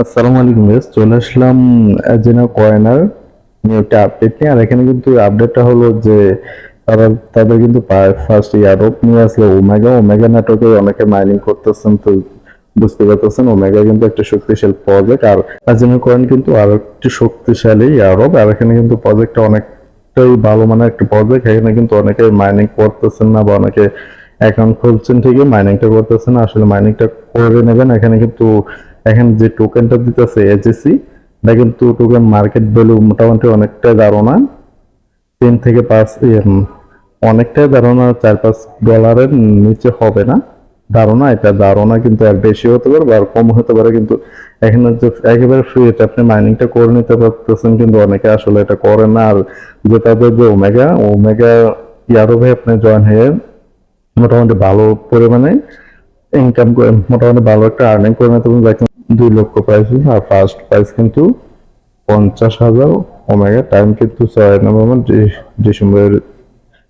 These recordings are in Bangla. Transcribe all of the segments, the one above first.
আসসালামু আলাইকুম গাইস, চলে আসলাম যেন কয়েনার নিয়ে একটা আপডেট নিয়ে। আর এখানে কিন্তু আপডেটটা হলো যে তারা তাদের কিন্তু ফার্স্ট ইয়ারপ নিয়ে আসলে ওমেগা ওমেগা নেটওয়ার্কে অনেকে মাইনিং করতেছেন। তো বুঝতে পারতেছেন ওমেগা কিন্তু একটা শক্তিশালী প্রজেক্ট, আর যেন কয়েন কিন্তু আর একটি শক্তিশালী ইয়ারপ। আর এখানে কিন্তু প্রজেক্টটা অনেকটাই ভালো মানের একটা প্রজেক্ট। এখানে কিন্তু অনেকে মাইনিং করতেছেন না, বা অনেকে অ্যাকাউন্ট খুলছেন ঠিকই, মাইনিংটা করতেছেন না। আসলে মাইনিংটা করে নেবেন। এখানে কিন্তু এখন যে টোকেনটা দিতেছে এজেসি, এটা কিন্তু টোকেন মার্কেট ভ্যালু মোটামুটি অনেকটাই ধারণা 3 থেকে 5 অনেকটাই ধারণা $4-5 নিচে হবে না। ধারণা, এটা ধারণা, কিন্তু আর বেশি হতে পারে বা আর কম হতে পারে। কিন্তু এখানে যে একেবারে ফ্রি, এটা আপনি মাইনিংটা করে নিতে পারতেছেন, কিন্তু অনেকে আসলে এটা করে না। আর যে তাদের যে ওমেগা ওমেগা ইয়ারোভে আপনি জয়েন হয়ে মোটামুটি ভালো পরিমাণে ইনকাম করে, মোটামুটি ভালো একটা আর্নিং করে নিতে পারবেন। 2 লক্ষ প্রাইস, আর ফার্স্ট প্রাইস কিন্তু 50,000 ওমেগা। টাইম কিন্তু 6 নভেম্বর, ডিসেম্বর,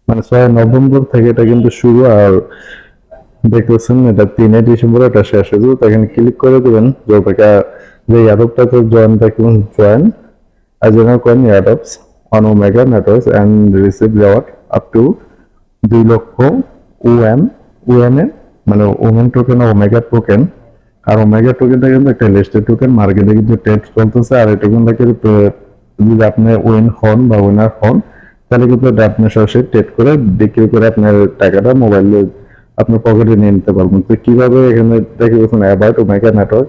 মানে 6 নভেম্বর থেকে এটা কিন্তু শুরু। আর দেখতেছেন এটা 3 ডিসেম্বর এটা শেষ হয়ে যাবে। তো এখানে ক্লিক করে দেবেন যে অ্যাডপটাতে জয়েন থাকবেন, join as you know coin adopts on Omega networks and receive reward up to 2 লক্ষ ওএম। ওএম এ মানে ওমেন টোকেন, ওমেগা টোকেন। আর ওমেগা টোকেনটা কিন্তু একটা লিস্টেড টোকেন, মার্কেটে কিন্তু ট্রেড চলতেছে। আর এই টোকেনটাকে যদি আপনি উইন হন বা উইনার হন, তাহলে কিন্তু এটা আপনি সরাসরি ট্রেড করে বিক্রি করে আপনার টাকাটা মোবাইলে আপনার পকেটে নিয়ে নিতে পারবেন। তো কিভাবে, এখানে দেখে গেছেন অ্যাবাউট ওমেগা নেটওয়ার্ক।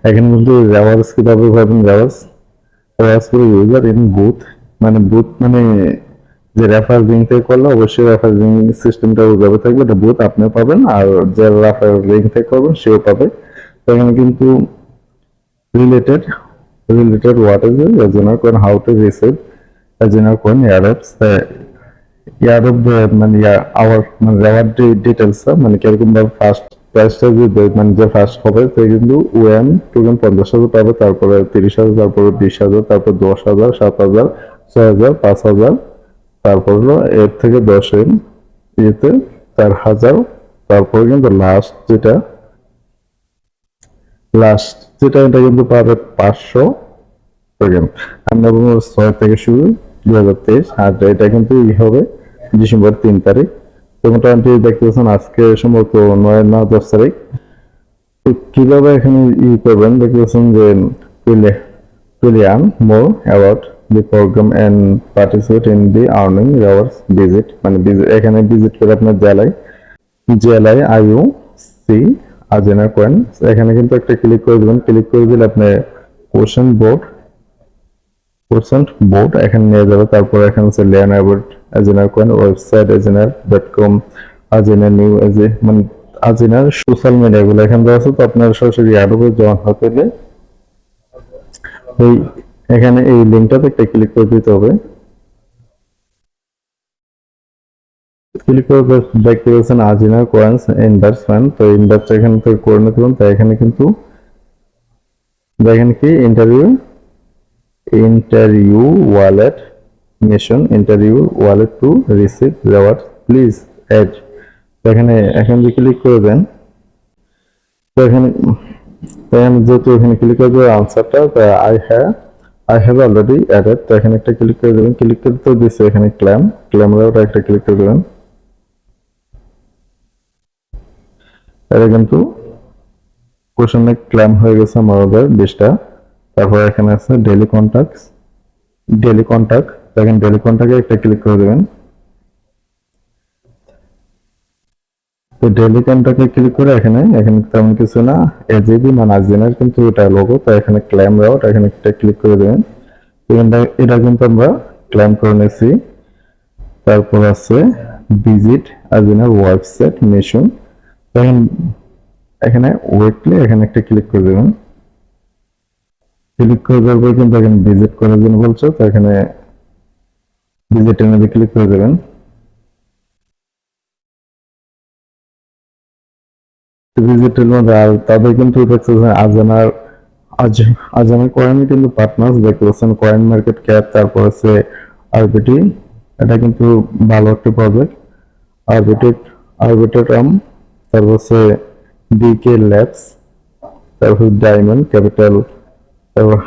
এখানে কিন্তু রেওয়ার্স কিভাবে পাবেন, রেওয়ার্স করে ইউজার ইন বুথ, মানে বুথ মানে যে রেফার লিঙ্ক থেকে করলে অবশ্যই রেফার লিঙ্ক সিস্টেমটা ওইভাবে থাকবে, এটা বুথ আপনিও পাবেন আর যে রেফার লিঙ্ক থেকে করবেন সেও পাবে। তো এখানে কিন্তু related related what is Azenar coin, how to receive জেনার কোয়েন এয়ারঅ্যাপস, এয়ারঅ্যাপ মানে আওয়ার মানে রেওয়ার ডিটেলস, মানে কিরকম ভাবে ফার্স্ট প্রাইসটা যে মানে যে ফার্স্ট হবে সে কিন্তু ওএম টোকেন 50,000 পাবে, তারপরে 30,000, তারপরে 20,000, তারপর 10,000, 7,000, 6,000, 5,000, তারপর হলো এর থেকে 10 ইয়েতে 4,000, তারপরে কিন্তু লাস্ট যেটা এটা কিন্তু পাবে 500 টোকেন। আর নভেম্বর 6 থেকে শুরু 2023, আর এটা কিন্তু হবে ডিসেম্বর 3 তারিখ। তো মোটামুটি দেখতেছেন আজকে সম্ভবত 9 না 10 তারিখ। তো কিভাবে এখানে করবেন দেখতেছেন যে to more about the program and participate in the earning hours visit, মানে এখানে ভিজিট করে আপনার জেলায় আইউ সি আজেনা কয়েন। এখানে কিন্তু একটা ক্লিক করে দেবেন। ক্লিক করে দিলে আপনি কোশ্চেন বোর্ড এখানে নিয়ে যাবে। তারপর এখানে হচ্ছে layer about Azenar coin, website azenar.com, Azenar new মানে আজেনার সোশ্যাল মিডিয়া গুলো এখানে দেওয়া আছে। তো আপনার সরাসরি অ্যাডোবে জয়েন হতে হলে এই এখানে এই লিঙ্কটাতে একটা ক্লিক করে দিতে হবে। ক্লিক করে দেখতে পাচ্ছেন আজিনার কয়েন্স ইনভার্সমেন্ট। তো ইনভার্স এখানে থেকে করে নিতে পারেন। তাই এখানে কিন্তু দেখেন কি interview wallet mission, interview wallet to receive reward please add. এখানে যে ক্লিক করবেন, তো এখানে যেহেতু এখানে ক্লিক করে দেবেন আনসারটা, আই হ্যাভ অলরেডি অ্যাডেড। তো এখানে একটা ক্লিক করে দেবেন। ক্লিক করে তো দিচ্ছে এখানে ক্লেম রেওয়ার্ড, একটা ক্লিক করে দেবেন। এটা কিন্তু কোশ্চেনে ক্লেম হয়ে গেছে আমাদের 20টা। তারপর এখানে আছে ডেইলি কন্টাক্ট। দেখেন ডেইলি কন্টাক্টে একটা ক্লিক করে দেবেন। তো ডেইলি কন্টাক্টে ক্লিক করে এখানে তেমন কিছু না, এজিবি মানে আজিনার কিন্তু এটা লোগো। তো এখানে ক্লেম রাউট, এখানে একটা ক্লিক করে দেবেন। এটা কিন্তু আমরা ক্লেম করে নিয়েছি। তারপর আছে ভিজিট আজিনার ওয়েবসাইট মিশন। দেখেন এখানে ওয়েটলি এখানে একটা ক্লিক করে দেবেন। ক্লিক করে দেওয়ার পর কিন্তু এখানে ভিজিট করার জন্য বলছে। তো এখানে ভিজিটের মধ্যে ক্লিক করে দেবেন। ভিজিটের মধ্যে আর তাদের কিন্তু দেখতেছেন আজানার কয়েন কিন্তু পার্টনার্স দেখতে পাচ্ছেন, কয়েন মার্কেট ক্যাপ, তারপর আছে আরবিটি। এটা কিন্তু ভালো একটা প্রজেক্ট। আরবিটেড তারপর হচ্ছে ডিকে ল্যাবস, তারপর ডায়মন্ড ক্যাপিটাল, তারপর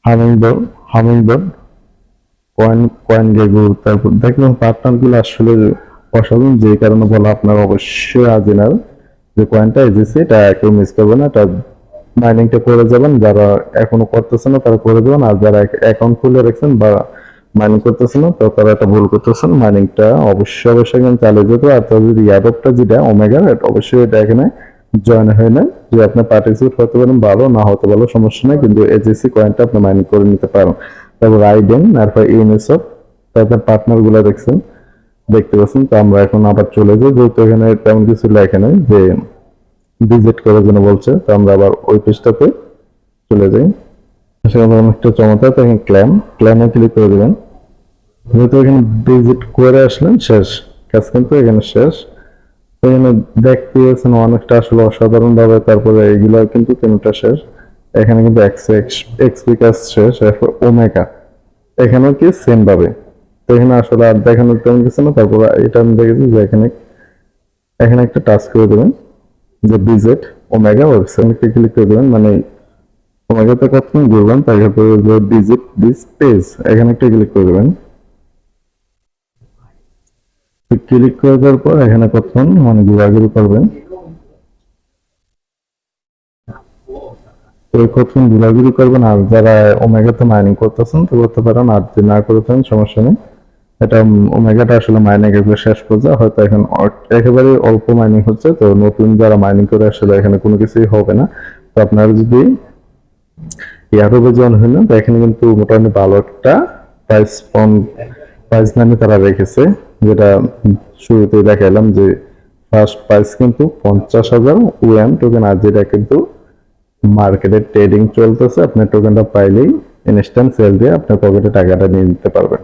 হামিংবার্ড হামিংবার্ড কয়েন কয়েন গেগু। তারপর দেখলাম পার্টনার গুলো আসলে অসাধারণ, যে কারণে বলা আপনার অবশ্যই আজিনার যে কয়েনটা এজেছে এটা কেউ মিস করবে না। এটা মাইনিংটা করে যাবেন, যারা এখনো করতেছে না তারা করে যাবেন, আর যারা অ্যাকাউন্ট খুলে রাখছেন বা মাইনিং করতেছে না তো তারা এটা ভুল করতেছেন। মাইনিংটা অবশ্যই অবশ্যই এখানে চালিয়ে যেতে, আর তাদের যদি ইয়ারডপটা যেটা ওমেগা অবশ্যই এটা এখানে জয়েন হয়ে নেন। যে আপনি পার্টিসিপেট করতে পারেন ভালো, না হতে ভালো সমস্যা নেই, কিন্তু এজেসি কয়েনটা আপনি মাইনিং করে নিতে পারেন। তারপর রাইডেন, তারপর ইউনিসেফ, তারপর পার্টনার গুলা দেখতে পাচ্ছেন। তো আমরা এখন আবার চলে যাই, যেহেতু এখানে তেমন কিছু লেখা নেই যে ভিজিট করার জন্য বলছে, তো আমরা আবার ওই পেজটাতে চলে যাই। সেখানে অনেকটা চমৎকার, তো এখানে ক্ল্যামে ক্লিক করে দেবেন। যেহেতু এখানে ভিজিট করে আসলেন, শেষ কাজ কিন্তু এখানে শেষ। এখানে দেখতে পাচ্ছেন অনেকটা আসলে অসাধারণ ভাবে, তারপরে এগুলো কিন্তু তিনটা শেষ। এখানে কিন্তু এক্সপি কাজ শেষ, এরপর ওমেগা এখানেও কি সেম ভাবে। তো এখানে আসলে আর দেখানোর তেমন কিছু না। তারপর এটা আমি দেখেছি যে এখানে এখানে একটা টাচ করে দেবেন যে ভিজিট ওমেগা ওয়েবসাইটে ক্লিক করে দেবেন, মানে ওমেগাতে কতক্ষণ ঘুরবেন তারপরে যে ভিজিট দিস পেজ এখানে একটা ক্লিক করে দেবেন। ক্লিক করে দেওয়ার পর এখানে কতক্ষণ মানে ঘোরাঘুরি করবেন, তো কতক্ষণ ঘোরাঘুরি করবেন। আর যারা ওমেগাতে মাইনিং করতেছেন তো করতে পারেন, আর যদি না করতেন সমস্যা নেই। এটা ওমেগাটা আসলে মাইনিং এর শেষ পর্যায়ে, হয়তো এখন একেবারে অল্প মাইনিং হচ্ছে, তো নতুন যারা মাইনিং করে আসলে এখানে কোনো কিছুই হবে না। তো আপনারা যদি ইয়ারোবে জয়েন হইলেন, তো এখানে কিন্তু মোটামুটি ভালো একটা প্রাইস প্রাইস মানে তারা রেখেছে, যেটা শুরুতেই দেখাইলাম যে ফার্স্ট প্রাইস কিন্তু 50,000 ওএম টোকেন, আর যেটা কিন্তু মার্কেটে ট্রেডিং চলতেছে। আপনার টোকেনটা পাইলেই ইনস্ট্যান্ট সেল দিয়ে আপনার পকেটে টাকাটা নিয়ে নিতে পারবেন।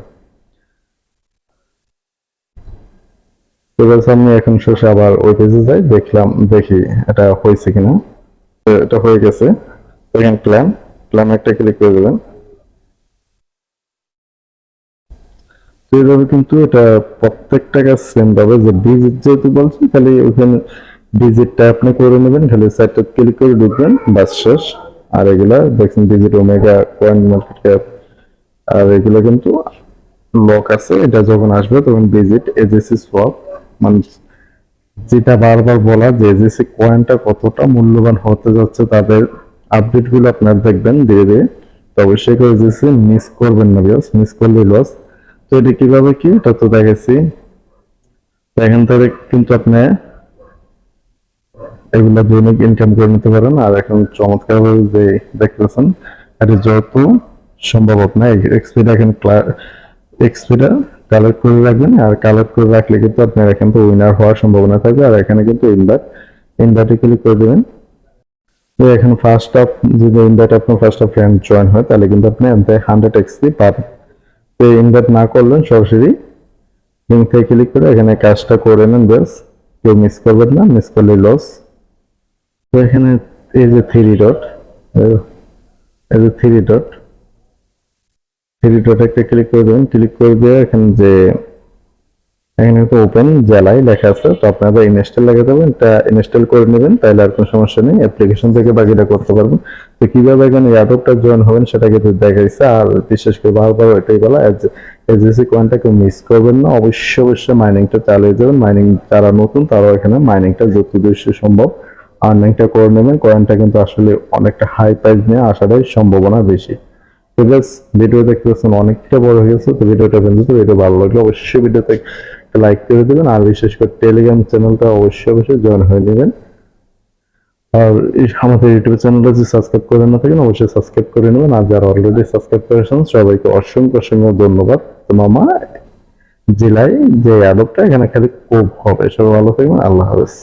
এবার আমি এখন শেষে আবার ওই পেজে যাই, দেখি এটা হয়েছে কিনা। এটা হয়ে গেছে। এখানে ক্ল্যাম একটা ক্লিক করে দেবেন। তো এইভাবে কিন্তু এটা প্রত্যেকটা কাজ সেম ভাবে, যে ডিজিট যেহেতু বলছি খালি ওখানে ডিজিটটা আপনি করে নেবেন, খালি সাইটটা ক্লিক করে ঢুকবেন, বাস শেষ। আর এগুলা দেখছেন digit omega coin market cap, আর এগুলো কিন্তু লক আছে, এটা যখন আসবে তখন ভিজিট এজেসি সোয়াপ, মানে যেটা বারবার বলা যে এজেসি কয়েনটা কতটা মূল্যবান হতে যাচ্ছে, তাদের আপডেট গুলো আপনার দেখবেন ধীরে ধীরে। তো অবশ্যই করে এজেসি মিস করবেন না, মিস করলে লস। তো এটা কিভাবে কি এটা তো দেখেছি, এখান থেকে কিন্তু আপনি এগুলা দৈনিক ইনকাম করে নিতে পারেন। আর এখন চমৎকার ভাবে যে দেখতেছেন, এটা যত সম্ভব আপনার এক্সপিটা এখানে এক্সপিটা কালেক্ট করে রাখবেন, আর কালেক্ট করে রাখলে কিন্তু আপনার এখান থেকে উইনার হওয়ার সম্ভাবনা থাকবে। আর এখানে কিন্তু ইনভাইটে ক্লিক করে দেবেন। তো এখানে ফার্স্ট অফ যদি ইনভাইট আপনার ফার্স্ট অফ ফ্রেন্ড জয়েন হয়, তাহলে কিন্তু আপনি 100 এক্সপি পাবেন। তো ইনভাইট না করলেন সরাসরি লিঙ্ক থেকে ক্লিক করে এখানে কাজটা করে নেন, বেশ কেউ মিস করবেন না, মিস করলে লস। তো এখানে এই যে থ্রি ডট একটা ক্লিক করে দেবেন। ক্লিক করে দিয়ে এখানে যে এখানে তো ওপেন জেলাই লেখা আছে, তো আপনারা ইনস্টল লেখা দেবেন, এটা ইনস্টল করে নেবেন, তাহলে আর কোনো সমস্যা নেই, অ্যাপ্লিকেশন থেকে বাকিটা করতে পারবেন। তো কিভাবে এখানে এয়ারড্রপটা জয়েন হবেন সেটা কিন্তু দেখাইছে। আর বিশেষ করে বারবার ওইটাই বলা, এজেসি কয়েনটাকে মিস করবেন না, অবশ্যই অবশ্যই মাইনিংটা চালিয়ে যাবেন। মাইনিং যারা নতুন তারাও এখানে মাইনিংটা যত বেশি সম্ভব আর্নিংটা করে নেবেন। কয়েনটা কিন্তু আসলে অনেকটা হাই প্রাইস নিয়ে আসাটাই সম্ভাবনা বেশি। তো গাইস ভিডিও দেখতে পাচ্ছেন অনেকটা বড় হয়ে গেছে, তো ভিডিওটা কিন্তু ভিডিও ভালো লাগলে অবশ্যই ভিডিওতে লাইক করে দেবেন, আর বিশেষ করে টেলিগ্রাম চ্যানেলটা অবশ্যই অবশ্যই জয়েন হয়ে নেবেন। আর আমাদের ইউটিউব চ্যানেলটা যদি সাবস্ক্রাইব করে না থাকেন অবশ্যই সাবস্ক্রাইব করে নেবেন, আর যারা অলরেডি সাবস্ক্রাইব করেছেন সবাইকে অসংখ্য অসংখ্য ধন্যবাদ। তো মামা জেলায় যে অ্যাডপটা এখানে খালি খুব হবে। সবাই ভালো থাকবেন, আল্লাহ হাফেজ।